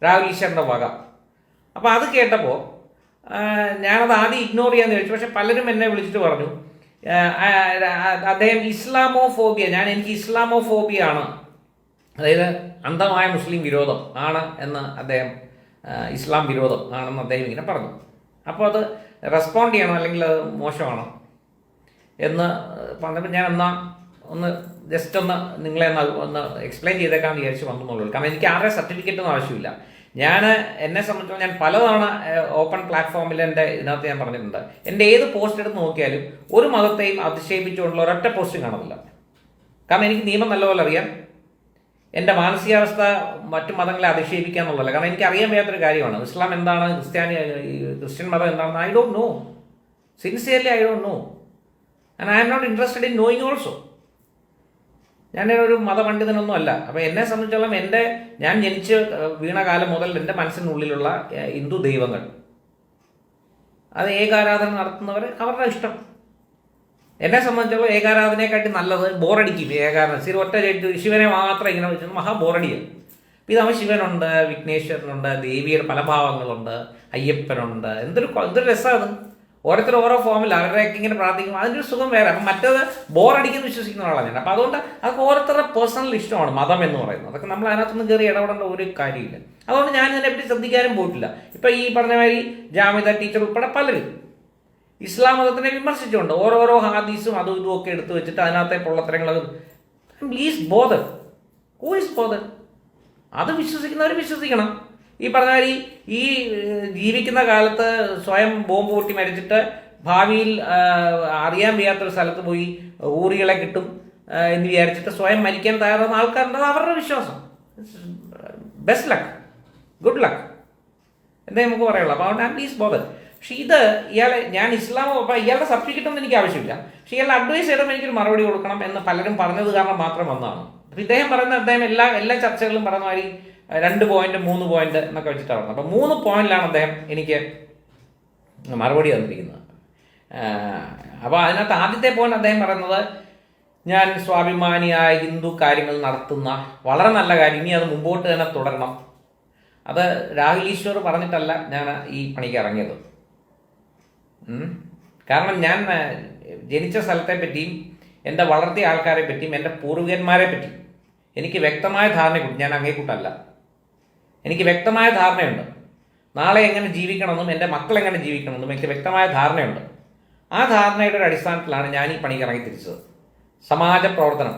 രാഹുൽ ഈശ്വറിൻ്റെ വക. അപ്പോൾ അത് കേട്ടപ്പോൾ ഞാനത് ആദ്യം ഇഗ്നോർ ചെയ്യാമെന്ന് ചോദിച്ചു. പക്ഷെ പലരും എന്നെ വിളിച്ചിട്ട് പറഞ്ഞു അദ്ദേഹം ഇസ്ലാമോഫോബിയ, എനിക്ക് ഇസ്ലാമോഫോബിയ ആണ്, അതായത് അന്ധമായ മുസ്ലിം വിരോധം ആണ് എന്ന് അദ്ദേഹം, ഇസ്ലാം വിരോധം ആണെന്ന് അദ്ദേഹം ഇങ്ങനെ പറഞ്ഞു. അപ്പോൾ അത് റെസ്പോണ്ട് ചെയ്യണം അല്ലെങ്കിൽ അത് മോശമാണോ എന്ന് പറഞ്ഞപ്പോൾ ഞാൻ ഒന്ന് ജസ്റ്റ് നിങ്ങളെ ഒന്ന് എക്സ്പ്ലെയിൻ ചെയ്തേക്കാമെന്ന് വിചാരിച്ച് വന്നുള്ളൂ. കാരണം എനിക്ക് ആരുടെ സർട്ടിഫിക്കറ്റൊന്നും ആവശ്യമില്ല. എന്നെ സംബന്ധിച്ചോളം ഞാൻ പലതവണ ഓപ്പൺ പ്ലാറ്റ്ഫോമിൽ ഇതിനകത്ത് ഞാൻ പറഞ്ഞിട്ടുണ്ട്, എൻ്റെ ഏത് പോസ്റ്റ് എടുത്ത് നോക്കിയാലും ഒരു മതത്തെയും അധിക്ഷേപിച്ചുകൊണ്ടുള്ള ഒരൊറ്റ പോസ്റ്റും കാണുന്നില്ല. കാരണം എനിക്ക് നിയമം നല്ലപോലെ അറിയാം. എൻ്റെ മാനസികാവസ്ഥ മറ്റു മതങ്ങളെ അധിക്ഷേപിക്കുക എന്നുള്ളതല്ല. കാരണം എനിക്ക് അറിയാൻ വയ്യാത്തൊരു കാര്യമാണ് ഇസ്ലാം എന്താണ്, ക്രിസ്ത്യൻ മതം എന്താണെന്ന്. I don't know, sincerely I don't know, and I am not interested in knowing also. ഞാനൊരു മതപണ്ഡിതനൊന്നും അല്ല. അപ്പോൾ എന്നെ സംബന്ധിച്ചോളം ഞാൻ ജനിച്ച് വീണ കാലം മുതൽ എൻ്റെ മനസ്സിനുള്ളിലുള്ള ഹിന്ദു ദൈവങ്ങൾ, അത് ഏകാരാധന നടത്തുന്നവർ അവരുടെ ഇഷ്ടം. എന്നെ സംബന്ധിച്ചോളം ഏകാരാധനയെക്കാട്ടി നല്ലത് ബോറടിക്കും. ഏകാരാധന ഒറ്റ ശിവനെ മാത്രം ഇങ്ങനെ വെച്ചാൽ മഹാ ബോറടിയാണ്. ഇതാവുമ്പോൾ ശിവനുണ്ട്, വിഘ്നേശ്വരനുണ്ട്, ദേവിയുടെ പല ഭാവങ്ങളുണ്ട്, അയ്യപ്പനുണ്ട്. എന്തൊരു രസമാണ്. ഓരോരുത്തർ ഓരോ ഫോമിൽ അവരുടെയൊക്കെ ഇങ്ങനെ പ്രാർത്ഥിക്കും. അതിൻ്റെ ഒരു സുഖം വേറെ. അപ്പം മറ്റേത് ബോറടിക്കുന്നു വിശ്വസിക്കുന്ന ആളാണ് ഞാൻ. അപ്പം അതുകൊണ്ട് അതൊക്കെ ഓരോരുത്തരുടെ പേഴ്സണൽ ഇഷ്ടമാണ് മതം എന്ന് പറയുന്നത്. അതൊക്കെ നമ്മൾ അതിനകത്തൊന്നും കയറി ഇടപെടേണ്ട ഒരു കാര്യമില്ല. അതുകൊണ്ട് ഞാൻ ഇതിനെപ്പറ്റി ശ്രദ്ധിക്കാനും പോയിട്ടില്ല. ഇപ്പം ഈ പറഞ്ഞ മാതിരി ജാമിദ ടീച്ചർ ഉൾപ്പെടെ പലരും ഇസ്ലാം മതത്തിനെ വിമർശിച്ചുകൊണ്ട് ഓരോരോ ഹാദീസും അതും ഇതും ഒക്കെ എടുത്തു വെച്ചിട്ട് അതിനകത്തെ പൊള്ളത്തരങ്ങൾ please bother, who is bother? അത് വിശ്വസിക്കുന്നവർ വിശ്വസിക്കണം. ഈ പറഞ്ഞ മാതിരി ഈ ജീവിക്കുന്ന കാലത്ത് സ്വയം ബോംബ് പൊട്ടി മരിച്ചിട്ട് ഭാവിയിൽ അറിയാൻ വയ്യാത്തൊരു സ്ഥലത്ത് പോയി ഊറികളെ കിട്ടും എന്ന് വിചാരിച്ചിട്ട് സ്വയം മരിക്കാൻ തയ്യാറാകുന്ന ആൾക്കാരുണ്ട്. അവരുടെ വിശ്വാസം. ബെസ്റ്റ് ലക്ക്, ഗുഡ് ലക്ക് എന്നേ നമുക്ക് പറയുള്ളൂ. അപ്പോൾ അതുകൊണ്ട് പ്ലീസ് ബോധർ. പക്ഷേ ഞാൻ അപ്പം ഇയാളുടെ സർട്ടിഫിക്കറ്റൊന്നും എനിക്ക് ആവശ്യമില്ല. പക്ഷേ ഇയാളുടെ അഡ്വൈസ് ചെയ്തപ്പോൾ എനിക്കൊരു മറുപടി കൊടുക്കണം എന്ന് പലരും പറഞ്ഞത് കാരണം മാത്രം വന്നതാണ്. അപ്പം ഇദ്ദേഹം അദ്ദേഹം എല്ലാ ചർച്ചകളിലും പറയുന്ന മാതിരി 2 പോയിന്റ് 3 പോയിന്റ് എന്നൊക്കെ വെച്ചിട്ടാണ് പറഞ്ഞത്. അപ്പം 3 പോയിന്റിലാണ് അദ്ദേഹം എനിക്ക് മറുപടി തന്നിരിക്കുന്നത്. അപ്പോൾ അതിനകത്ത് ആദ്യത്തെ പോയിന്റ് അദ്ദേഹം പറയുന്നത്, ഞാൻ സ്വാഭിമാനിയായ ഹിന്ദു കാര്യങ്ങൾ നടത്തുന്ന വളരെ നല്ല കാര്യം, ഇനി അത് മുമ്പോട്ട് തന്നെ തുടരണം. അത് രാഹുൽ ഈശ്വർ പറഞ്ഞിട്ടല്ല ഞാൻ ഈ പണിക്ക് ഇറങ്ങിയത്. കാരണം ഞാൻ ജനിച്ച സ്ഥലത്തെ പറ്റിയും എൻ്റെ വളർത്തിയ ആൾക്കാരെ പറ്റിയും എൻ്റെ പൂർവികന്മാരെ പറ്റിയും എനിക്ക് വ്യക്തമായ ധാരണയുണ്ട്. ഞാൻ അങ്ങേക്കൂട്ടല്ല. എനിക്ക് വ്യക്തമായ ധാരണയുണ്ട്. നാളെ എങ്ങനെ ജീവിക്കണമെന്നും എൻ്റെ മക്കൾ എങ്ങനെ ജീവിക്കണമെന്നും എനിക്ക് വ്യക്തമായ ധാരണയുണ്ട്. ആ ധാരണയുടെ ഒരു അടിസ്ഥാനത്തിലാണ് ഞാൻ ഈ പണിക്ക് ഇറങ്ങി തിരിച്ചത്. സമാജ പ്രവർത്തനം,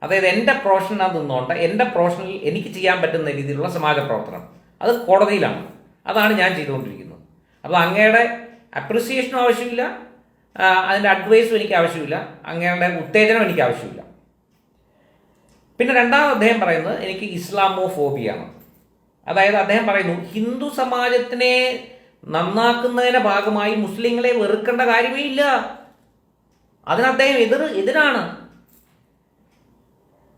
അതായത് എൻ്റെ പ്രൊഫഷനകത്ത് നിന്നുകൊണ്ട് എൻ്റെ പ്രൊഫഷനിൽ എനിക്ക് ചെയ്യാൻ പറ്റുന്ന രീതിയിലുള്ള സമാജ പ്രവർത്തനം, അത് കോടതിയിലാണ്. അതാണ് ഞാൻ ചെയ്തുകൊണ്ടിരിക്കുന്നത്. അപ്പോൾ അങ്ങയുടെ അപ്രിസിയേഷനും ആവശ്യമില്ല, അതിൻ്റെ അഡ്വൈസും എനിക്ക് ആവശ്യമില്ല, അങ്ങയുടെ ഉത്തേജനം എനിക്ക് ആവശ്യമില്ല. പിന്നെ രണ്ടാമത് അദ്ദേഹം പറയുന്നത് എനിക്ക് ഇസ്ലാമോഫോബിയാണ്. അതായത് അദ്ദേഹം പറയുന്നു ഹിന്ദു സമാജത്തിനെ നന്നാക്കുന്നതിൻ്റെ ഭാഗമായി മുസ്ലിങ്ങളെ വെറുക്കേണ്ട കാര്യമേ ഇല്ല. അതിന് അദ്ദേഹം എതിരാണ്.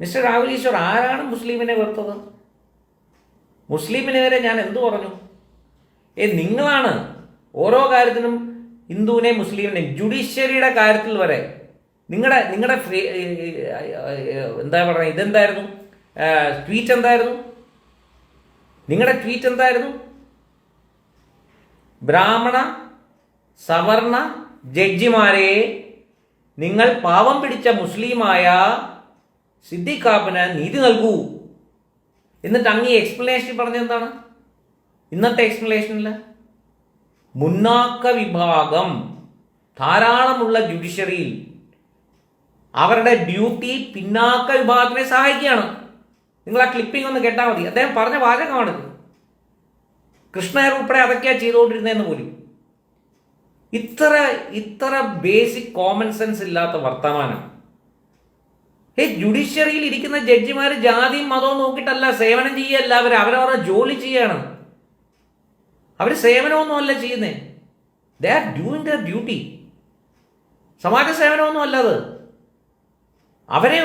മിസ്റ്റർ രാഹുൽ ഈശ്വർ, ആരാണ് മുസ്ലിമിനെ വെറുത്തത്? മുസ്ലിമിനെതിരെ ഞാൻ എന്തു പറഞ്ഞു? നിങ്ങളാണ് ഓരോ കാര്യത്തിനും ഹിന്ദുവിനെയും മുസ്ലിമിനെയും, ജുഡീഷ്യറിയുടെ കാര്യത്തിൽ വരെ നിങ്ങളുടെ എന്താ പറയുക, ഇതെന്തായിരുന്നു ട്വീറ്റ് എന്തായിരുന്നു? നിങ്ങളുടെ ട്വീറ്റ് എന്തായിരുന്നു? ബ്രാഹ്മണ സവർണ ജഡ്ജിമാരെ നിങ്ങൾ പാവം പിടിച്ച മുസ്ലിമായ സിദ്ദിഖാപ്പിന് നീതി നൽകൂ എന്നിട്ട് അങ്ങ് എക്സ്പ്ലനേഷൻ പറഞ്ഞെന്താണ്? ഇന്നത്തെ എക്സ്പ്ലനേഷനിൽ മുന്നാക്ക വിഭാഗം ധാരാളമുള്ള ജുഡീഷ്യറിയിൽ അവരുടെ ഡ്യൂട്ടി പിന്നാക്ക വിഭാഗത്തിനെ സഹായിക്കുകയാണ്. നിങ്ങൾ ആ ക്ലിപ്പിംഗ് ഒന്ന് കേട്ടാൽ മതി. അദ്ദേഹം പറഞ്ഞ വാചകമാണ്. കൃഷ്ണയർ ഉൾപ്പെടെ അതൊക്കെയാണ് ചെയ്തുകൊണ്ടിരുന്നതെന്ന് പോലും. ഇത്ര ബേസിക് കോമൺ സെൻസ് ഇല്ലാത്ത വർത്തമാനം. ജുഡീഷ്യറിയിൽ ഇരിക്കുന്ന ജഡ്ജിമാർ ജാതിയും മതവും നോക്കിയിട്ടല്ല സേവനം ചെയ്യല്ല, അവരവരുടെ ജോലി ചെയ്യാണ്. അവർ സേവനമൊന്നും അല്ല ചെയ്യുന്നത്. They are doing their duty. സമാജ സേവനമൊന്നും അല്ലത്. അവരെ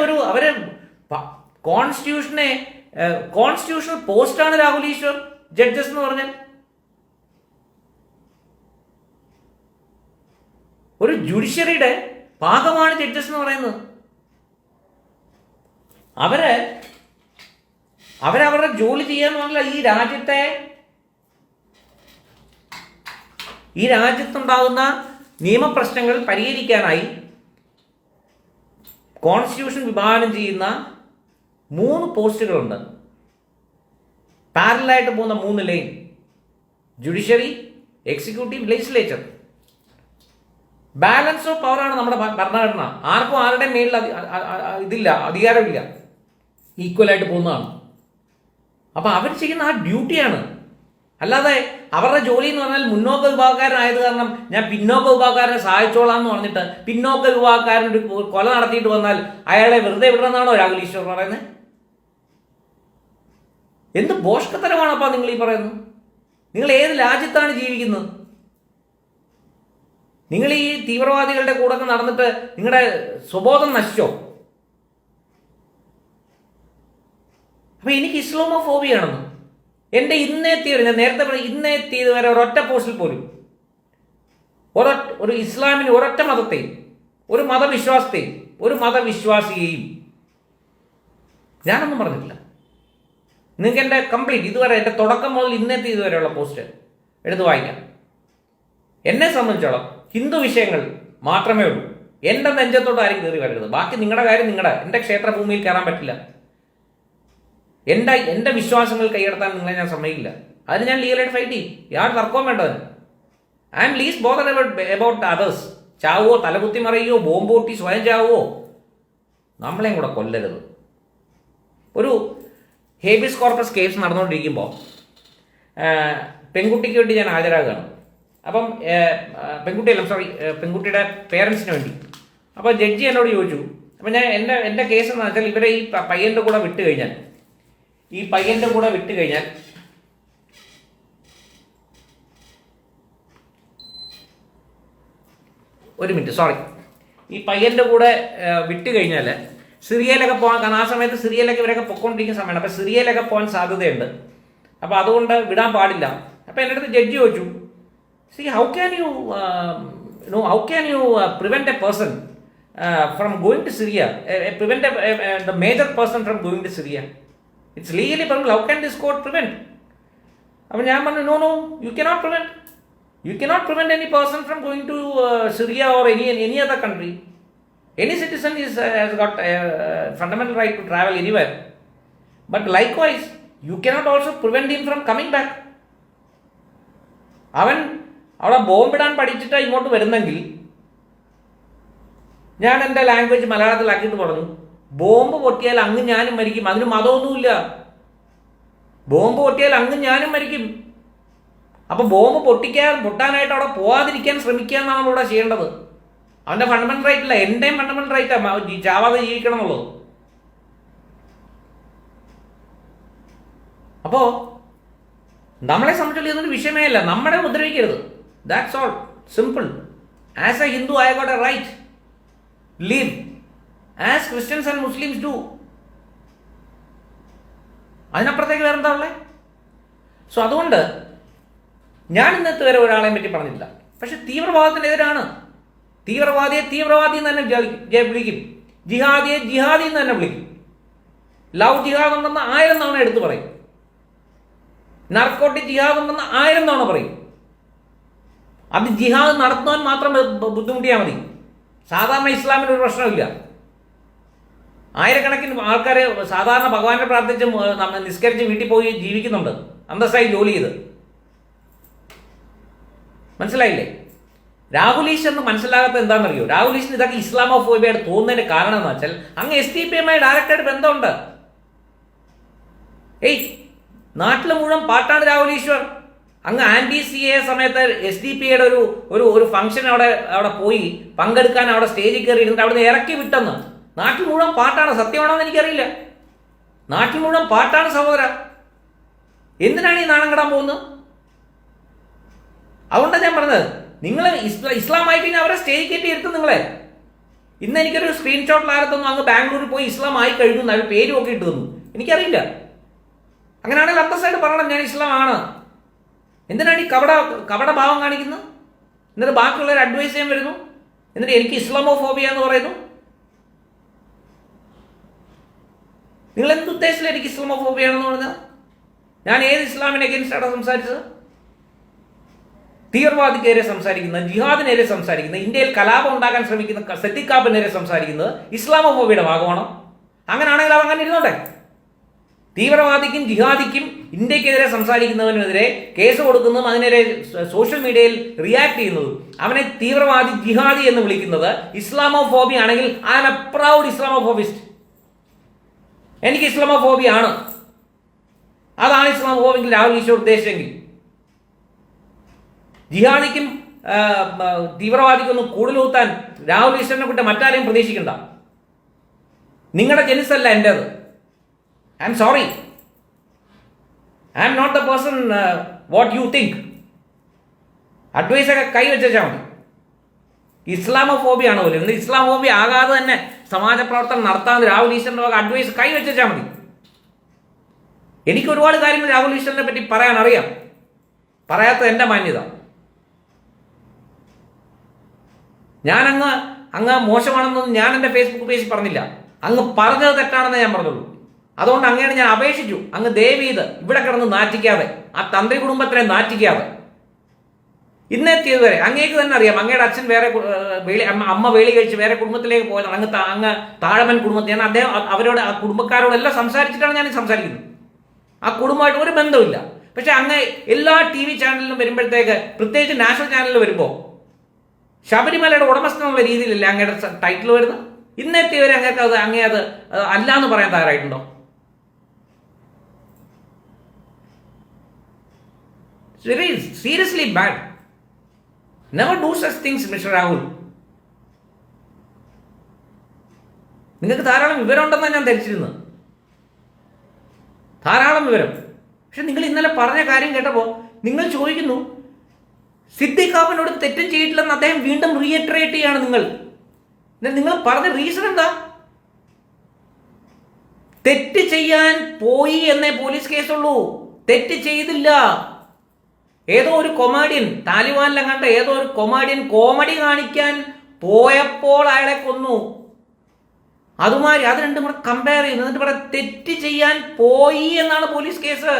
കോൺസ്റ്റിറ്റ്യൂഷണൽ പോസ്റ്റാണ് രാഹുൽ ഈശ്വർ ജഡ്ജസ് എന്ന് പറഞ്ഞാൽ. ഒരു ജുഡീഷ്യറിയുടെ ഭാഗമാണ് ജഡ്ജസ് എന്ന് പറയുന്നത്. അവരവരുടെ ജോലി ചെയ്യാന്ന് പറഞ്ഞാൽ ഈ രാജ്യത്തുണ്ടാകുന്ന നിയമപ്രശ്നങ്ങൾ പരിഹരിക്കാനായി കോൺസ്റ്റിറ്റ്യൂഷൻ വിഭാവനം ചെയ്യുന്ന 3 പോസ്റ്റുകളുണ്ട്. പാരലായിട്ട് പോകുന്ന 3 line: judiciary, executive, legislature. Balance of പവറാണ് നമ്മുടെ ഭരണഘടന. ആർക്കും ആരുടെ മേലിൽ ഇതില്ല, അധികാരമില്ല, ഈക്വലായിട്ട് പോകുന്നതാണ്. അപ്പം അവർ ചെയ്യുന്ന ആ ഡ്യൂട്ടിയാണ്. അല്ലാതെ അവരുടെ ജോലി എന്ന് പറഞ്ഞാൽ മുന്നോക്ക വിഭാഗക്കാരനായത് കാരണം ഞാൻ പിന്നോക്ക വിഭാഗക്കാരനെ സഹായിച്ചോളാം എന്ന് പറഞ്ഞിട്ട് പിന്നോക്ക വിഭാഗക്കാരൻ ഒരു കൊല നടത്തിയിട്ട് വന്നാൽ അയാളെ വെറുതെ വിടണമെന്നാണോ രാഹുൽ ഈശ്വർ പറയുന്നത്? എന്ത് ബോഷ്കത്തരമാണപ്പാ നിങ്ങൾ ഈ പറയുന്നത്? നിങ്ങൾ ഏത് രാജ്യത്താണ് ജീവിക്കുന്നത്? നിങ്ങൾ ഈ തീവ്രവാദികളുടെ കൂടെ നടന്നിട്ട് നിങ്ങളുടെ സ്വബോധം നശിച്ചോ? അപ്പൊ എനിക്ക് ഇസ്ലാമോഫോബിയാണെന്ന് എൻ്റെ ഇന്നെത്തിയത്, ഞാൻ നേരത്തെ പറഞ്ഞ ഇന്നെത്തിയത് വരെ ഒരൊറ്റ പോസ്റ്റിൽ പോലും ഒരു ഇസ്ലാമിന് ഒരൊറ്റ മതത്തെയും ഒരു മതവിശ്വാസത്തെയും ഒരു മതവിശ്വാസിയെയും ഞാനൊന്നും പറഞ്ഞിട്ടില്ല. നിങ്ങൾക്ക് എൻ്റെ കംപ്ലീറ്റ് ഇതുവരെ എൻ്റെ തുടക്കം മുതൽ ഇന്നെത്തിയത് വരെയുള്ള പോസ്റ്റ് എടുത്ത് വായിക്കാം. എന്നെ സംബന്ധിച്ചോളം ഹിന്ദു വിഷയങ്ങൾ മാത്രമേ ഉള്ളൂ. എൻ്റെ നെഞ്ചത്തോട്ട് ആരും കയറി വരരുത്. ബാക്കി നിങ്ങളുടെ കാര്യം എൻ്റെ ക്ഷേത്രഭൂമിയിൽ കയറാൻ പറ്റില്ല. എൻ്റെ വിശ്വാസങ്ങൾ കൈയെടുത്താൻ നിങ്ങളെ ഞാൻ സമ്മതിക്കില്ല. അതിന് ഞാൻ ലീഗലായിട്ട് ഫൈറ്റ് ചെയ്യും. യാതൊരു തർക്കവും വേണ്ടതിന്. I am least bother about others. ചാവുവോ, തലകുത്തി മറിയുവോ, ബോംബ് പൊട്ടി സ്വയം ചാവുവോ, നമ്മളെയും കൂടെ കൊല്ലരുത്. ഒരു ഹേബിയസ് കോർപ്പസ് കേസ് നടന്നുകൊണ്ടിരിക്കുമ്പോൾ പെൺകുട്ടിക്ക് വേണ്ടി ഞാൻ ഹാജരാകുകയാണ്. അപ്പം പെൺകുട്ടിയുടെ പേരൻസിന് വേണ്ടി. അപ്പോൾ ജഡ്ജി എന്നോട് ചോദിച്ചു. അപ്പം ഞാൻ എൻ്റെ കേസ് എന്ന് വെച്ചാൽ ഇവരെ ഈ പയ്യൻ്റെ കൂടെ വിട്ട് കഴിഞ്ഞാൽ ഒരു മിനിറ്റ്, സോറി, ഈ പയ്യൻ്റെ കൂടെ വിട്ട് കഴിഞ്ഞാൽ സിറിയയിലൊക്കെ പോകാൻ, കാരണം ആ സമയത്ത് സിറിയയിലൊക്കെ ഇവരൊക്കെ പൊയ്ക്കൊണ്ടിരിക്കുന്ന സമയമാണ്. അപ്പോൾ സിറിയയിലൊക്കെ പോകാൻ സാധ്യതയുണ്ട്. അപ്പോൾ അതുകൊണ്ട് വിടാൻ പാടില്ല. അപ്പോൾ എൻ്റെ അടുത്ത് ജഡ്ജി ചോദിച്ചു, how can you prevent a person from going to Syria, prevent the major person from going to Syria? It's legally permitted. How can this court prevent? I mean, no, you cannot prevent. You cannot prevent any person from going to Syria or any other country. Any citizen has got a fundamental right to travel anywhere. But likewise, you cannot also prevent him from coming back. അവൻ അവിടെ ബോംബിടാൻ പഠിച്ചിട്ട് ഇങ്ങോട്ട് വരുന്നെങ്കിൽ, ഞാൻ എൻ്റെ language മലയാളത്തിലാക്കിയിട്ട് പറഞ്ഞു, bomb പൊട്ടിയാൽ അങ്ങ് ഞാനും മരിക്കും. അതിന് മതമൊന്നുമില്ല. ബോംബ് പൊട്ടിയാൽ അങ്ങ് ഞാനും മരിക്കും. അപ്പൊ ബോംബ് പൊട്ടാനായിട്ട് അവിടെ പോവാതിരിക്കാൻ ശ്രമിക്കുക എന്നാണ് ഇവിടെ ചെയ്യേണ്ടത്. അവന്റെ ഫണ്ടമെന്റൽ റൈറ്റ് അല്ല, എന്റെയും ഫണ്ടമെന്റൽ റൈറ്റാണ് ചാവാതെ ജീവിക്കണം എന്നുള്ളത്. അപ്പോ നമ്മളെ സംബന്ധിച്ചുള്ള ഇതൊരു വിഷയമേ അല്ല. നമ്മളെ ഉപദ്രവിക്കരുത്. That's all, simple. As a Hindu I got a right live as Christians and Muslims do. അതിനപ്പുറത്തേക്ക് വേറെന്താ ഉള്ളത്? സോ അതുകൊണ്ട് ഞാൻ ഇന്നത്തെ വരെ ഒരാളെ പറ്റി പറഞ്ഞില്ല. പക്ഷെ തീവ്രവാദത്തിനെതിരാണ്. തീവ്രവാദിയെ തീവ്രവാദി എന്ന് തന്നെ വിളിക്കും, ജിഹാദിയെ ജിഹാദി എന്ന് തന്നെ വിളിക്കും. ലവ് ജിഹാദ് ഉണ്ടെന്ന് 1000 തവണ എടുത്തു പറയും. നാർക്കോട്ടിക് ജിഹാദ് ഉണ്ടെന്ന് 1000 തവണ പറയും. അത് ജിഹാദ് നടത്തുവാൻ മാത്രം ബുദ്ധിമുട്ടിയാൽ മതി. സാധാരണ ഇസ്ലാമിന് ഒരു പ്രശ്നമില്ല. ആയിരക്കണക്കിന് ആൾക്കാരെ സാധാരണ ഭഗവാനെ പ്രാർത്ഥിച്ച് നിസ്കരിച്ച് വീട്ടിൽ പോയി ജീവിക്കുന്നുണ്ട്, അന്തസ്സായി ജോലി ചെയ്ത്. മനസ്സിലായില്ലേ? രാഹുൽ ഈശ്വർ എന്ന് മനസ്സിലാകാത്ത എന്താണെന്നറിയോ? രാഹുൽ ഈശ്വർ ഇതൊക്കെ ഇസ്ലാമോഫോബിയായിട്ട് തോന്നുന്നതിന്റെ കാരണം എന്ന് വെച്ചാൽ അങ്ങ് SDPI ഡയറക്റ്റായിട്ട് ബന്ധമുണ്ട്. നാട്ടിൽ മുഴുവൻ പാട്ടാണ് രാഹുൽ ഈശ്വർ. അങ്ങ് ആന്റി CA സമയത്ത് SDPIയുടെ ഒരു ഫംഗ്ഷൻ അവിടെ പോയി പങ്കെടുക്കാൻ അവിടെ സ്റ്റേജിൽ കയറി ഇരുന്നിട്ട് അവിടെ നിന്ന് ഇറക്കി വിട്ടെന്ന്. നാട്ടിൽ മുഴുവൻ പാട്ടാണ്. സത്യമാണോ എന്ന് എനിക്കറിയില്ല. നാട്ടിൽ മുഴുവൻ പാട്ടാണ് സഹോദര. എന്തിനാണ് ഈ നാണം കെടാൻ പോകുന്നത്? അതുകൊണ്ടാണ് ഞാൻ പറഞ്ഞത്, നിങ്ങൾ ഇസ്ലാം ആയി കഴിഞ്ഞാൽ അവരെ സ്റ്റേജ് കയറ്റി ഇരുത്തും നിങ്ങളെ. ഇന്ന് എനിക്കൊരു സ്ക്രീൻഷോട്ടിൽ ആരത്തൊന്നും അങ്ങ് ബാംഗ്ലൂരിൽ പോയി ഇസ്ലാം ആയി കഴിഞ്ഞു അവർ പേരും ഒക്കെ ഇട്ട് തന്നു. എനിക്കറിയില്ല. അങ്ങനെയാണെങ്കിൽ അന്തസ്സായിട്ട് പറയണം ഞാൻ ഇസ്ലാം ആണ്. എന്തിനാണ് ഈ കപട ഭാവം കാണിക്കുന്നത്? എന്നിട്ട് ബാക്കിയുള്ളവർ അഡ്വൈസ് ചെയ്യാൻ വരുന്നു, എന്നിട്ട് എനിക്ക് ഇസ്ലാമോഫോബിയ എന്ന് പറയുന്നു. നിങ്ങൾ എന്തുദ്ദേശത്തിലാണ് എനിക്ക് ഇസ്ലാമോഫോബിയാണെന്ന് പറഞ്ഞത്? ഞാൻ ഏത് ഇസ്ലാമിനെ അഗേൻസ്റ്റാണ് സംസാരിച്ചത്? തീവ്രവാദിക്കെതിരെ സംസാരിക്കുന്നത്, ജിഹാദിനെതിരെ സംസാരിക്കുന്നത്, ഇന്ത്യയിൽ കലാപം ഉണ്ടാക്കാൻ ശ്രമിക്കുന്ന സെത്തിക്കാപ്പിനെതിരെ സംസാരിക്കുന്നത് ഇസ്ലാമോഫോബിയുടെ ഭാഗമാണോ? അങ്ങനെയാണെങ്കിൽ അങ്ങനെ ഇരുന്നോട്ടെ. തീവ്രവാദിക്കും ജിഹാദിക്കും ഇന്ത്യക്കെതിരെ സംസാരിക്കുന്നവനെതിരെ കേസ് കൊടുക്കുന്നതും അതിനെതിരെ സോഷ്യൽ മീഡിയയിൽ റിയാക്ട് ചെയ്യുന്നതും അവനെ തീവ്രവാദി ജിഹാദി എന്ന് വിളിക്കുന്നത് ഇസ്ലാമോഫോബി ആണെങ്കിൽ ഐ ആം എ പ്രൗഡ് ഇസ്ലാമോഫോബിസ്റ്റ്. എനിക്ക് ഇസ്ലാമോഫോബി ആണ്. അതാണ് ഇസ്ലാമോഫോബിക്ക് രാഹുൽ ഈശ്വർ ഉദ്ദേശിച്ചെങ്കിൽ. ജിഹാദിക്കും തീവ്രവാദിക്കൊന്നും കൂടുതലൂത്താൻ രാഹുൽ ഈശ്വറിനെ കുറിച്ച് മറ്റാരെയും പ്രതീക്ഷിക്കണ്ട. നിങ്ങളുടെ ജനിസല്ല എൻ്റേത്. I am sorry. I am not the person what you think. അഡ്വൈസൊക്കെ കൈവച്ചാൽ മതി. ഇസ്ലാമോഫോബിയാണ് പോലും. ഇന്ന് ഇസ്ലാമോഫോബി ആകാതെ തന്നെ സമാജ പ്രവർത്തനം നടത്താൻ രാഹുൽ ഈശ്വറിന്റെ വക അഡ്വൈസ് കൈവച്ചാൽ മതി. എനിക്ക് ഒരുപാട് കാര്യങ്ങൾ രാഹുൽ ഈശ്വറിനെ പറ്റി പറയാൻ അറിയാം. പറയാത്ത എൻ്റെ മാന്യത. ഞാൻ അങ്ങ് മോശമാണെന്നൊന്നും ഞാൻ എൻ്റെ ഫേസ്ബുക്ക് പേജിൽ പറഞ്ഞില്ല. അങ്ങ് പറഞ്ഞത് തെറ്റാണെന്ന് ഞാൻ പറഞ്ഞുള്ളൂ. അതുകൊണ്ട് അങ്ങനെയാണ് ഞാൻ അപേക്ഷിച്ചു, അങ്ങ് ദയവ് ചെയ്ത് ഇവിടെ കിടന്ന് നാറ്റിക്കാതെ, ആ തന്ത്രി കുടുംബത്തിനെ നാറ്റിക്കാതെ. ഇന്നെത്തിയതുവരെ അങ്ങേക്ക് തന്നെ അറിയാം, അങ്ങയുടെ അച്ഛൻ വേറെ അമ്മ വേളി കഴിച്ച് വേറെ കുടുംബത്തിലേക്ക് പോയതാണ്. അങ്ങ് താഴമൻ കുടുംബത്തിൽ ഞാൻ അദ്ദേഹം അവരോട് ആ കുടുംബക്കാരോടെല്ലാം സംസാരിച്ചിട്ടാണ് ഞാൻ സംസാരിക്കുന്നത്. ആ കുടുംബമായിട്ട് ഒരു ബന്ധമില്ല. പക്ഷെ അങ്ങ് എല്ലാ TV ചാനലിലും വരുമ്പോഴത്തേക്ക്, പ്രത്യേകിച്ച് നാഷണൽ ചാനലിൽ വരുമ്പോൾ ശബരിമലയുടെ ഉടമസ്ഥനുള്ള രീതിയിലല്ലേ അങ്ങയുടെ ടൈറ്റിൽ വരുന്നത്. ഇന്നെത്തിയവരെ അങ്ങേ അത് അല്ല എന്ന് പറയാൻ തയ്യാറായിട്ടുണ്ടോ? Very seriously bad. Never do such things mister Rahul. നിങ്ങൾക്ക് ധാരാളം വിവരം ഉണ്ടെന്നാണ് ഞാൻ ധരിച്ചിരുന്നത്. ധാരാളം വിവരം. പക്ഷെ നിങ്ങൾ ഇന്നലെ പറഞ്ഞ കാര്യം കേട്ടപ്പോൾ നിങ്ങൾ ചോദിക്കുന്നു, സിദ്ദിഖ് കാപ്പനോട് തെറ്റും ചെയ്തിട്ടില്ലെന്ന് അദ്ദേഹം വീണ്ടും റീഇറ്ററേറ്റ് ചെയ്യാണ്. നിങ്ങൾ പറഞ്ഞ റീസൺ എന്താ? തെറ്റ് ചെയ്യാൻ പോയി എന്നേ പോലീസ് കേസുള്ളൂ. തെറ്റ് ചെയ്തില്ല. ഏതോ ഒരു കൊമേഡിയൻ, താലിബാനിലും കണ്ട ഏതോ ഒരു കൊമേഡിയൻ കോമഡി കാണിക്കാൻ പോയപ്പോൾ അയാളെ കൊന്നു. അതുമാതിരി അത് രണ്ടും കൂടെ കമ്പയർ ചെയ്യുന്നു. എന്നിട്ട് ഇവിടെ തെറ്റ് ചെയ്യാൻ പോയി എന്നാണ് പോലീസ് കേസ്.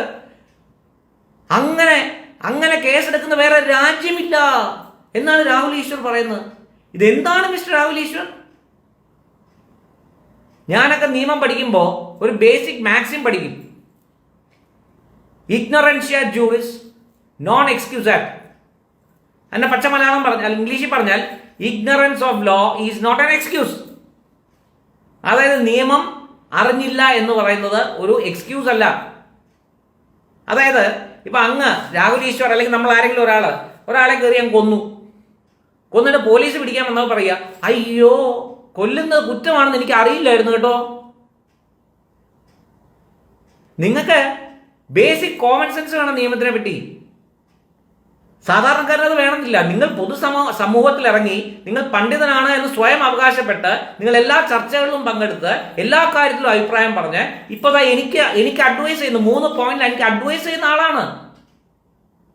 അങ്ങനെ കേസെടുക്കുന്ന വേറെ രാജ്യമില്ല എന്നാണ് രാഹുൽ ഈശ്വർ പറയുന്നത്. ഇതെന്താണ് മിസ്റ്റർ രാഹുൽ ഈശ്വർ? ഞാനൊക്കെ നിയമം പഠിക്കുമ്പോൾ ഒരു ബേസിക് മാക്സിം പഠിക്കും. ഇഗ്നോറൻഷ്യ ജൂറിസ് നോൺ എക്സ്ക്യൂസാറ്റ്. എന്നെ പച്ച മലയാളം പറഞ്ഞാൽ, ഇംഗ്ലീഷിൽ പറഞ്ഞാൽ, ignorance of law is not an excuse. അതായത് നിയമം അറിഞ്ഞില്ല എന്ന് പറയുന്നത് ഒരു എക്സ്ക്യൂസ് അല്ല. അതായത് ഇപ്പൊ അങ്ങ് രാഹുൽ ഈശ്വർ അല്ലെങ്കിൽ നമ്മൾ ആരെങ്കിലും ഒരാളെ കയറി അങ്ങ് കൊന്നിട്ട് പോലീസ് പിടിക്കാൻ വന്നാൽ പറയുക, അയ്യോ കൊല്ലുന്നത് കുറ്റമാണെന്ന് എനിക്ക് അറിയില്ലായിരുന്നു കേട്ടോ. നിങ്ങൾക്ക് ബേസിക് കോമൺ സെൻസ് വേണം നിയമത്തിനെ പറ്റി. സാധാരണക്കാരത് വേണമെന്നില്ല. നിങ്ങൾ സമൂഹത്തിൽ ഇറങ്ങി നിങ്ങൾ പണ്ഡിതനാണ് എന്ന് സ്വയം അവകാശപ്പെട്ട് നിങ്ങൾ എല്ലാ ചർച്ചകളിലും പങ്കെടുത്ത് എല്ലാ കാര്യത്തിലും അഭിപ്രായം പറഞ്ഞ് ഇപ്പോഴാ എനിക്ക് അഡ്വൈസ് ചെയ്യുന്നു. 3 പോയിന്റിൽ എനിക്ക് അഡ്വൈസ് ചെയ്യുന്ന ആളാണ്.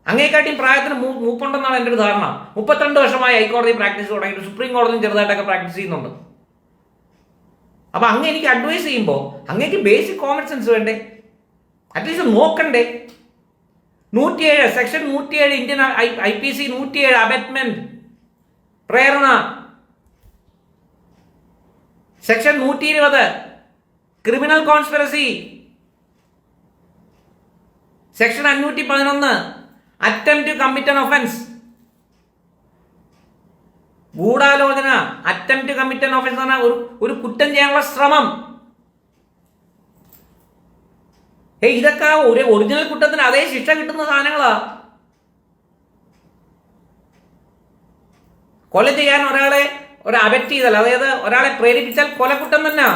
അങ്ങേക്കാട്ടിയും പ്രായത്തിന് മൂപ്പുണ്ടെന്നാണ് എൻ്റെ ഒരു ധാരണ. 32 വർഷമായി ഹൈക്കോടതി പ്രാക്ടീസ് തുടങ്ങിയിട്ട് സുപ്രീം കോടതിയും ചെറുതായിട്ടൊക്കെ പ്രാക്ടീസ് ചെയ്യുന്നുണ്ട്. അപ്പൊ അങ്ങ് എനിക്ക് അഡ്വൈസ് ചെയ്യുമ്പോൾ അങ്ങേക്ക് ബേസിക് കോമൺ സെൻസ് വേണ്ടേ? അറ്റ്ലീസ്റ്റ് നോക്കണ്ടേ? 107 സെക്ഷൻ 107 ഇന്ത്യൻ IPC 107 അബറ്റ്മെന്റ് പ്രേരണ, section 120 criminal conspiracy, section 511 attempt to commit an offence, ഗൂഢാലോചന, attempt to commit an offence എന്ന് പറഞ്ഞാൽ ഒരു കുറ്റം ചെയ്യാനുള്ള ശ്രമം. ഇതൊക്കെ ഒരു ഒറിജിനൽ കുറ്റത്തിന് അതേ ശിക്ഷ കിട്ടുന്ന സാധനങ്ങളാ. കൊല ചെയ്യാൻ ഒരു അബറ്റ് ചെയ്താൽ, അതായത് ഒരാളെ പ്രേരിപ്പിച്ചാൽ കൊലക്കുറ്റം തന്നെ.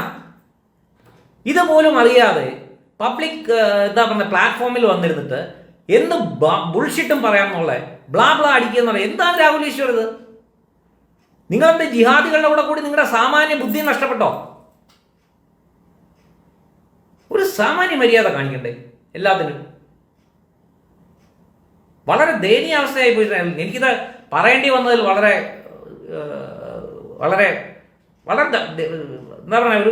ഇതുപോലും അറിയാതെ പബ്ലിക് പ്ലാറ്റ്ഫോമിൽ വന്നിരുന്നിട്ട് എന്ത് ബുൾഷിറ്റും പറയാമെന്നുള്ള ബ്ലാ അടിക്കുക എന്ന് പറയാം. എന്താണ് രാഹുൽ ഈശ്വർ ഇത്? നിങ്ങളെന്ത് ജിഹാദികളുടെ കൂടെ നിങ്ങളുടെ സാമാന്യ ബുദ്ധി നഷ്ടപ്പെട്ടോ? ഒരു സാമാന്യ മര്യാദ കാണിക്കണ്ടേ എല്ലാത്തിനും? വളരെ ദയനീയാവസ്ഥയായി പോയി. എനിക്കിത് പറയേണ്ടി വന്നതിൽ വളരെ വളരെ വളരെ എന്താ പറയുക,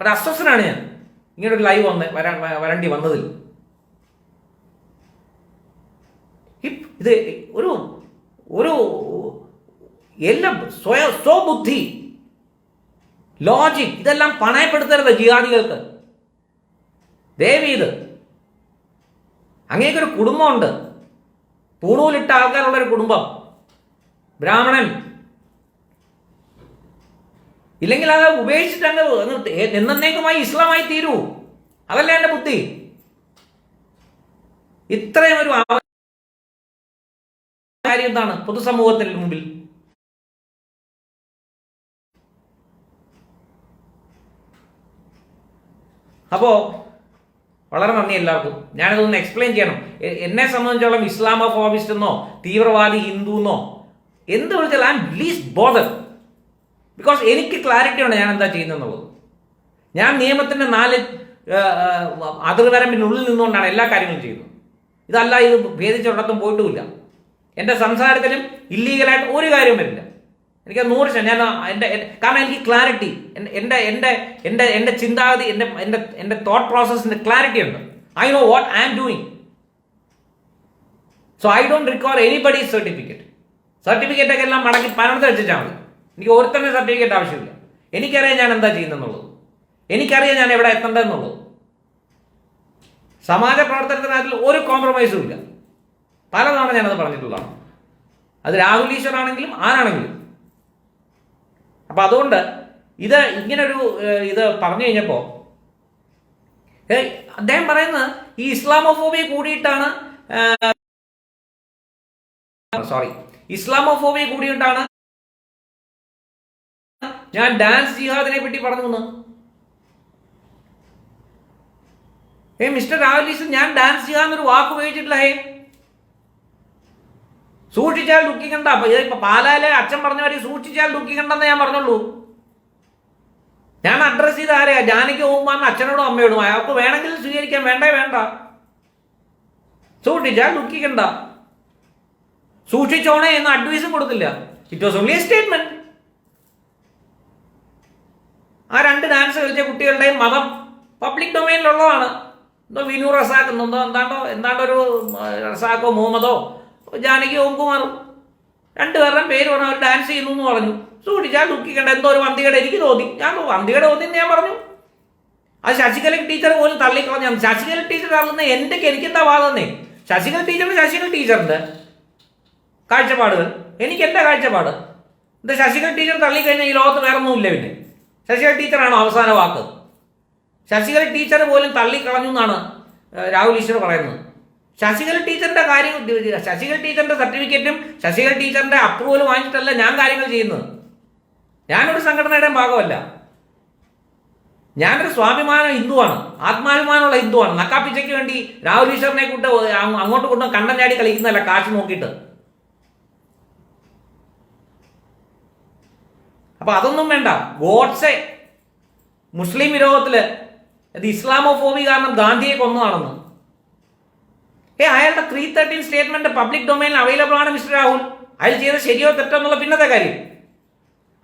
ഒരു അസ്വസ്ഥനാണ് ഞാൻ. ഇങ്ങനൊരു ലൈവ് വരേണ്ടി വന്നതിൽ. ഇത് ഒരു ഒരു എല്ലാം സ്വബുദ്ധി, ലോജിക് ഇതെല്ലാം പണയപ്പെടുത്തരുത് ജിഹാദികൾക്ക്. ദയവീത് അങ്ങേക്കൊരു കുടുംബമുണ്ട്, പൂണൂലിട്ട ആൾക്കാരുള്ളൊരു കുടുംബം, ബ്രാഹ്മണൻ. ഇല്ലെങ്കിൽ അത് ഉപേക്ഷിച്ചിട്ട് അങ്ങ് എന്നേക്കുമായി ഇസ്ലാമായി തീരൂ. അതല്ല എൻ്റെ ബുദ്ധി. ഇത്രയും ഒരു കാര്യം എന്താണ് പൊതുസമൂഹത്തിന് മുമ്പിൽ? അപ്പോ വളരെ നന്ദി എല്ലാവർക്കും. ഞാനിതൊന്ന് എക്സ്പ്ലെയിൻ ചെയ്യണം. എന്നെ സംബന്ധിച്ചോളം ഇസ്ലാമോഫോബിസ്റ്റ് എന്നോ തീവ്രവാദി ഹിന്ദു എന്നോ എന്ത് വിളിച്ചാൽ I M least bother. Because എനിക്ക് ക്ലാരിറ്റി ഉണ്ട് ഞാൻ എന്താ ചെയ്യുന്നതെന്നുള്ളത്. ഞാൻ നിയമത്തിൻ്റെ 4 അതിർവരമ്പിനുള്ളിൽ നിന്നുകൊണ്ടാണ് എല്ലാ കാര്യങ്ങളും ചെയ്യുന്നത്. ഇതല്ല ഇത് ഭേദിച്ചൊരിടത്തും പോയിട്ടുമില്ല. എൻ്റെ സംസാരത്തിലും ഇല്ലീഗലായിട്ട് ഒരു കാര്യം വരില്ല. എനിക്ക് 100% ഞാൻ കാരണം എനിക്ക് ക്ലാരിറ്റി, എൻ്റെ ചിന്താഗതി, എൻ്റെ തോട്ട് പ്രോസസ്സിൻ്റെ ക്ലാരിറ്റി ഉണ്ട്. I know what I am doing. So I don't require anybody's certificate ഒക്കെ എല്ലാം മടക്കി പണത്ത് വെച്ചാൽ മതി. എനിക്ക് ഒരുത്തന്നെ സർട്ടിഫിക്കറ്റ് ആവശ്യമില്ല. എനിക്കറിയാം ഞാൻ എന്താ ചെയ്യുന്നതെന്നുള്ളത്, എനിക്കറിയാം ഞാൻ എവിടെ എത്തേണ്ടതെന്നുള്ളത്. സമാജ പ്രവർത്തനത്തിനകത്തിൽ ഒരു കോംപ്രമൈസും ഇല്ല. പലതവണ ഞാനത് പറഞ്ഞിട്ടുള്ളതാണ്. അത് രാഹുൽ ഈശ്വർ ആണെങ്കിലും ആരാണെങ്കിലും. അപ്പം അതുകൊണ്ട് ഇങ്ങനൊരു ഇത് പറഞ്ഞു കഴിഞ്ഞപ്പോൾ അദ്ദേഹം പറയുന്നത് ഈ ഇസ്ലാമോഫോബിയ കൂടിയിട്ടാണ് ഞാൻ ഡാൻസ് ജിഹാദിനെ പറ്റി പറഞ്ഞു. മിസ്റ്റർ രാഹുൽ ഈശ്വർ, ഞാൻ ഡാൻസ് ജിഹാദ് എന്നൊരു വാക്ക് ഉപയോഗിച്ചിട്ടില്ല. സൂക്ഷിച്ചാൽ ദുഃഖിക്കണ്ട. ഇപ്പൊ പാലായിലെ അച്ഛൻ പറഞ്ഞ മാതിരി സൂക്ഷിച്ചാൽ ദുഃഖിക്കണ്ടെന്ന് ഞാൻ പറഞ്ഞുള്ളൂ. ഞാൻ അഡ്രസ് ചെയ്ത് ആരെയാ? ജാനകി ഉമ്മാന്ന് അച്ഛനോടും അമ്മയോടും. അയാൾക്ക് വേണമെങ്കിൽ സ്വീകരിക്കാൻ, വേണ്ട. സൂക്ഷിച്ചാൽ ദുഃഖിക്കണ്ട, സൂക്ഷിച്ചോണേ എന്ന് അഡ്വൈസും കൊടുത്തില്ല. It was only A statement. ആ 2 ഡാൻസ് കളിച്ച കുട്ടികളുടെയും മതം പബ്ലിക് ഡൊമൈനിലുള്ളതാണ്. എന്തോ വിനു റസാഖ് എന്താണ്ടോ ഒരു റസാഖോ മുഹമ്മദോ ജാനകി ഓംകുമാറും 2 പേരുടെയും പേര് പറഞ്ഞു. അവർ ഡാൻസ് ചെയ്യുന്നു എന്ന് പറഞ്ഞു. സൂക്ഷിച്ചാൽ ദുഃഖിക്കേണ്ട. എന്തോ ഒരു വന്തികേട് എനിക്ക് തോന്നി. വന്തികേട് തോന്നി ഞാൻ പറഞ്ഞു. അത് ശശികല ടീച്ചർ പോലും തള്ളിക്കളഞ്ഞു. ശശികല ടീച്ചർ തള്ളുന്ന എനിക്കെന്താ വാദന്നേ? ശശികല ടീച്ചറിന്റെ കാഴ്ചപ്പാടുകൾ, എനിക്ക് എൻ്റെ കാഴ്ചപ്പാട്. എന്താ ശശികല ടീച്ചർ തള്ളിക്കഴിഞ്ഞാൽ ഈ ലോകത്ത് വേറെ ഒന്നുമില്ല. പിന്നെ ശശികല ടീച്ചറാണോ അവസാന വാക്ക്? ശശികല ടീച്ചർ പോലും തള്ളിക്കളഞ്ഞു എന്നാണ് രാഹുൽ ഈശ്വർ പറയുന്നത്. ശശികല ടീച്ചറിന്റെ കാര്യം, ശശികല ടീച്ചറിന്റെ സർട്ടിഫിക്കറ്റും ശശികല ടീച്ചറിന്റെ അപ്രൂവൽ വാങ്ങിച്ചിട്ടല്ല ഞാൻ കാര്യങ്ങൾ ചെയ്യുന്നത്. ഞാനൊരു സംഘടനയുടെ ഭാഗമല്ല. ഞാനൊരു സ്വാഭിമാന ഹിന്ദുവാണ്, ആത്മാഭിമാനമുള്ള ഹിന്ദുവാണ്. നക്കാപ്പിച്ചയ്ക്ക് വേണ്ടി രാഹുൽ ഈശ്വറിനെ കൂട്ട് അങ്ങോട്ട് കൊണ്ട് കണ്ടം ചാടി കളിക്കുന്നതല്ല കാശ് നോക്കിയിട്ട്. അപ്പൊ അതൊന്നും വേണ്ട. ഗോഡ്സെ മുസ്ലിം വിരോധത്തില് ഇത് ഇസ്ലാമോഫോബി കാരണം ഗാന്ധിയെ കൊന്നതാണെന്ന്. അയാളുടെ 313 സ്റ്റേറ്റ്മെന്റ് പബ്ലിക് ഡൊമൈനിൽ അവൈലബിൾ ആണ് മിസ്റ്റർ രാഹുൽ. അയാൾ ചെയ്തത് ശരിയോ തെറ്റോ എന്നുള്ള പിന്നത്തെ കാര്യം.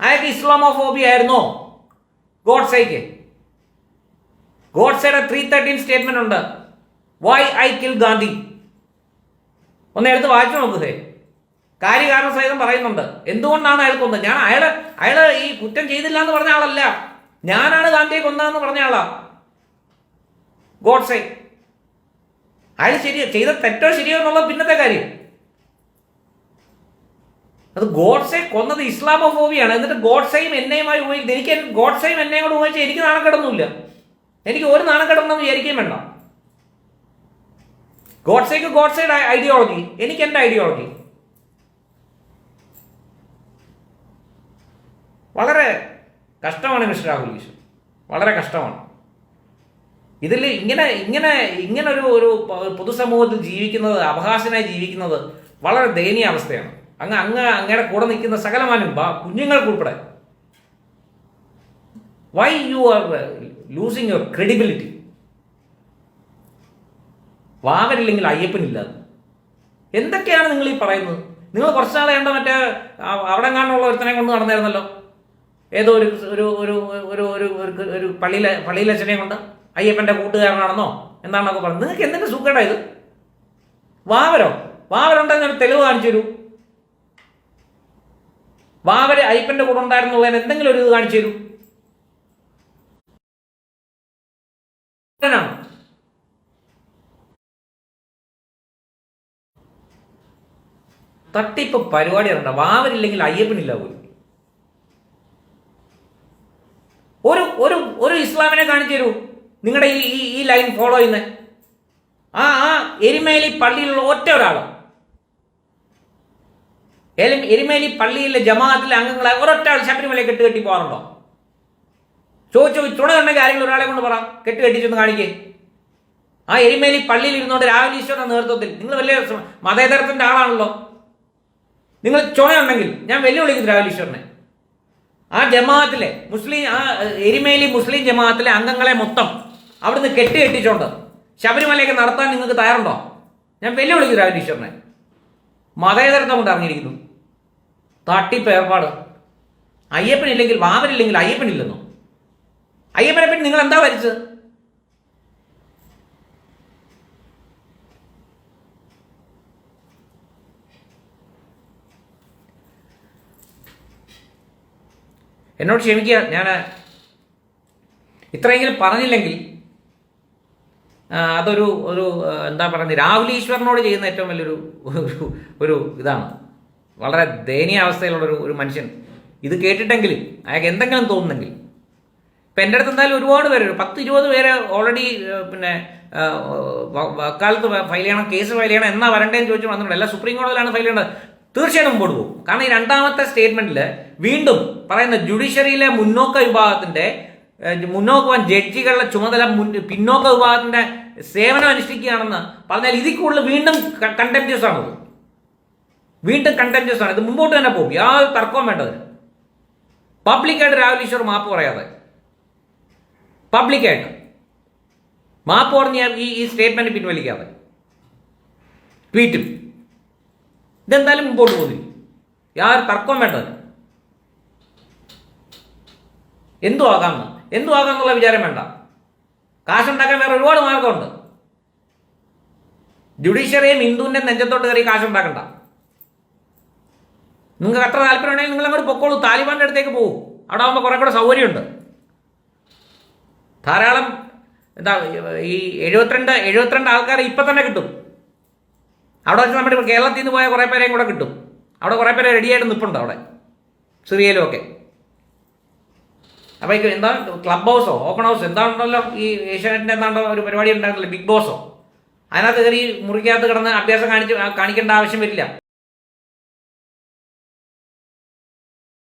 അയാൾക്ക് ഇസ്ലാമോഫോബി ആയിരുന്നോ ഗോഡ്സെക്ക്? ഗോഡ്സെയുടെ 313 സ്റ്റേറ്റ്മെന്റ് ഉണ്ട്. Why I kill Gandhi. ഒന്ന് എടുത്ത് വായിച്ചു നോക്കുക. കാര്യകാരണ സഹിതം പറയുന്നുണ്ട് എന്തുകൊണ്ടാണ് അയാൾ കൊന്നത്. അയാള് ഈ കുറ്റം ചെയ്തില്ല എന്ന് പറഞ്ഞ ആളല്ല. ഞാനാണ് ഗാന്ധിയെ കൊന്നതെന്ന് പറഞ്ഞ ആളാ ഗോഡ്സെ. അയാൾ ചെയ്ത തെറ്റോ ശരിയോ എന്നുള്ള പിന്നത്തെ കാര്യം. അത് ഗോഡ്സെ കൊന്നത് ഇസ്ലാമോഫോബിയാണ്. എന്നിട്ട് ഗോഡ്സെയും എന്നെയുമായി ഉപയോഗിക്കുന്നത്. എനിക്ക് ഗോഡ്സെയും എന്നെയും കൂടെ ഉപയോഗിച്ചാൽ എനിക്ക് നാണക്കേടൊന്നുമില്ല. എനിക്ക് ഒരു നാണക്കേടെന്ന് വിചാരിക്കുകയും വേണ്ട. ഗോഡ്സെക്ക് ഗോഡ്സെയുടെ ഐഡിയോളജി, എനിക്ക് എൻ്റെ ഐഡിയോളജി. വളരെ കഷ്ടമാണ് മിസ്റ്റർ രാഹുൽ ഈശ്വർ, വളരെ കഷ്ടമാണ്. ഇതിൽ ഇങ്ങനെ ഒരു പൊതുസമൂഹത്തിൽ ജീവിക്കുന്നത്, അപഹാസ്യനായി ജീവിക്കുന്നത് വളരെ ദയനീയ അവസ്ഥയാണ്. അങ്ങയുടെ കൂടെ നിൽക്കുന്ന സകലമാനും കുഞ്ഞുങ്ങൾക്കുൾപ്പെടെ. Why you are losing your credibility. വാവരില്ലെങ്കിൽ അയ്യപ്പനില്ല. എന്തൊക്കെയാണ് നിങ്ങൾ ഈ പറയുന്നത്? നിങ്ങൾ കുറച്ച് നാളെ കണ്ട മറ്റേ അവിടെ കാണുള്ള ഒരുത്തനെ കൊണ്ട് നടന്നായിരുന്നല്ലോ, ഏതോ ഒരു പള്ളിയിലച്ഛനെ കൊണ്ട്. അയ്യപ്പൻ്റെ കൂട്ടുകാരനാണെന്നോ എന്താണെന്നൊക്കെ പറഞ്ഞു. നിങ്ങൾക്ക് എന്തിൻ്റെ സുഖേടാ ഇത്? വാവരുണ്ടെന്ന് ഒരു തെളിവ് കാണിച്ചു തരൂ. വാവര് അയ്യപ്പൻ്റെ കൂടെ ഉണ്ടായിരുന്നുള്ളതിന് എന്തെങ്കിലും ഒരു ഇത് കാണിച്ചു തരൂ. തട്ടിപ്പ് പരിപാടി ഇറണ്ട. വാവരില്ലെങ്കിൽ അയ്യപ്പനില്ല പോലും. ഒരു ഇസ്ലാമിനെ കാണിച്ചു തരൂ നിങ്ങളുടെ ഈ ലൈൻ ഫോളോ ചെയ്യുന്ന ആ എരുമേലി പള്ളിയിലുള്ള ഒറ്റ ഒരാളോ, എരുമേലി പള്ളിയിലെ ജമാഅത്തിലെ അംഗങ്ങളെ ഒരൊറ്റ ആൾ ശബരിമലയെ കെട്ടി പോകാറുണ്ടോ? ചുണയുണ്ടെങ്കിൽ ആരെങ്കിലും ഒരാളെ കൊണ്ട് പറ കെട്ടിച്ചൊന്ന് കാണിക്കേ. ആ എരുമേലി പള്ളിയിൽ ഇരുന്നുകൊണ്ട് രാഹുൽ ഈശ്വറിന്റെ നേതൃത്വത്തിൽ നിങ്ങൾ വലിയ മതേതരത്തിന്റെ ആളാണല്ലോ. നിങ്ങൾ ചുണയുണ്ടെങ്കിൽ ഞാൻ വെല്ലുവിളിക്കുന്നു രാഹുൽ ഈശ്വറിനെ. ആ ജമാഅത്തിലെ എരുമേലി മുസ്ലിം ജമാഅത്തിലെ അംഗങ്ങളെ മൊത്തം അവിടുന്ന് കെട്ടിച്ചോണ്ട് ശബരിമലയൊക്കെ നടത്താൻ നിങ്ങൾക്ക് തയ്യാറുണ്ടോ? ഞാൻ വെല്ലുവിളിക്കും രാഹുൽ ഈശ്വറിനെ. മതേതരത്വം കൊണ്ട് അറിഞ്ഞിരിക്കുന്നു. തട്ടിപ്പ് ഏർപ്പാട്. അയ്യപ്പനില്ലെങ്കിൽ വാവരില്ലെങ്കിൽ അയ്യപ്പനില്ലെന്നോ? അയ്യപ്പനെ പറ്റി നിങ്ങൾ എന്താ വരച്ചത്? എന്നോട് ക്ഷമിക്കുക, ഞാൻ ഇത്രയെങ്കിലും പറഞ്ഞില്ലെങ്കിൽ അതൊരു എന്താ പറയുന്നത്, രാഹുൽ ഈശ്വറിനോട് ചെയ്യുന്ന ഏറ്റവും വലിയൊരു ഒരു ഇതാണ്. വളരെ ദയനീയ അവസ്ഥയിലുള്ള ഒരു മനുഷ്യൻ ഇത് കേട്ടിട്ടെങ്കിലും അയാൾക്ക് എന്തെങ്കിലും തോന്നുന്നെങ്കിൽ. ഇപ്പം എൻ്റെ അടുത്ത് എന്തായാലും ഒരുപാട് പേര്, 10-20 പേര് ഓൾറെഡി പിന്നെ വക്കാലത്ത് ഫയൽ ചെയ്യണം, കേസ് ഫയൽ ചെയ്യണം, എന്നാ വരണ്ടേന്ന് ചോദിച്ചു വന്നിട്ടുണ്ട്. എല്ലാം സുപ്രീം കോടതിയിലാണ് ഫയൽ ചെയ്യേണ്ടത്. തീർച്ചയായിട്ടും മുമ്പോട്ട് പോകും. കാരണം ഈ രണ്ടാമത്തെ സ്റ്റേറ്റ്മെന്റിൽ വീണ്ടും പറയുന്ന ജുഡീഷ്യറിയിലെ മുന്നോക്ക വിഭാഗത്തിന്റെ ജഡ്ജികളുടെ ചുമതല പിന്നോക്ക വിഭാഗത്തിന്റെ സേവനം അനുഷ്ഠിക്കുകയാണെന്ന് പറഞ്ഞാൽ ഇതിൽ കൂടുതൽ വീണ്ടും കണ്ടംപ്റ്റസ് ആണത്. വീണ്ടും കണ്ടംപ്റ്റസ് ആണ്. ഇത് മുമ്പോട്ട് തന്നെ പോകും, യാതൊരു തർക്കവും വേണ്ടതിന്. പബ്ലിക്കായിട്ട് രാഹുൽ ഈശ്വർ മാപ്പ് പറയാതെ, പബ്ലിക്കായിട്ട് മാപ്പ് പറഞ്ഞ ഈ സ്റ്റേറ്റ്മെന്റ് പിൻവലിക്കാതെ ട്വീറ്റും ഇതെന്തായാലും മുമ്പോട്ട് പോകുന്നില്ല, യാതൊരു തർക്കവും വേണ്ടതിന്. എന്തു ആകാമെന്നുള്ള വിചാരം വേണ്ട. കാശുണ്ടാക്കാൻ വേറെ ഒരുപാട് മാർഗമുണ്ട്. ജുഡീഷ്യറിയും ഹിന്ദുവിന്റെ നെഞ്ചത്തോട്ട് കയറി കാശുണ്ടാക്കണ്ട. നിങ്ങൾക്ക് അത്ര താല്പര്യം ഉണ്ടെങ്കിൽ നിങ്ങൾ അങ്ങോട്ട് പൊക്കോളൂ, താലിബാന്റെ അടുത്തേക്ക് പോകും. അവിടെ ആകുമ്പോൾ കുറെ കൂടെ സൗകര്യമുണ്ട്. ധാരാളം ഈ 72 ആൾക്കാരെ ഇപ്പം തന്നെ കിട്ടും. അവിടെ വെച്ച് നമ്മുടെ കേരളത്തിൽ നിന്ന് പോയ കുറേ പേരെയും കൂടെ കിട്ടും. അവിടെ കുറേ പേരെ റെഡിയായിട്ട് നിൽപ്പുണ്ട് അവിടെ സിറിയയിലും ഒക്കെ. അപ്പോൾ എന്താ ക്ലബ് ഹൗസോ ഓപ്പൺ ഹൗസ് എന്താണല്ലോ ഈ ഏഷ്യാനെറ്റിൻ്റെ എന്താണ്ടോ ഒരു പരിപാടി ഉണ്ടായിരുന്നല്ലോ, ബിഗ് ബോസോ, അതിനകത്ത് കയറി മുറിക്കകത്ത് കിടന്ന് അഭ്യാസം കാണിക്കേണ്ട ആവശ്യം വരില്ല.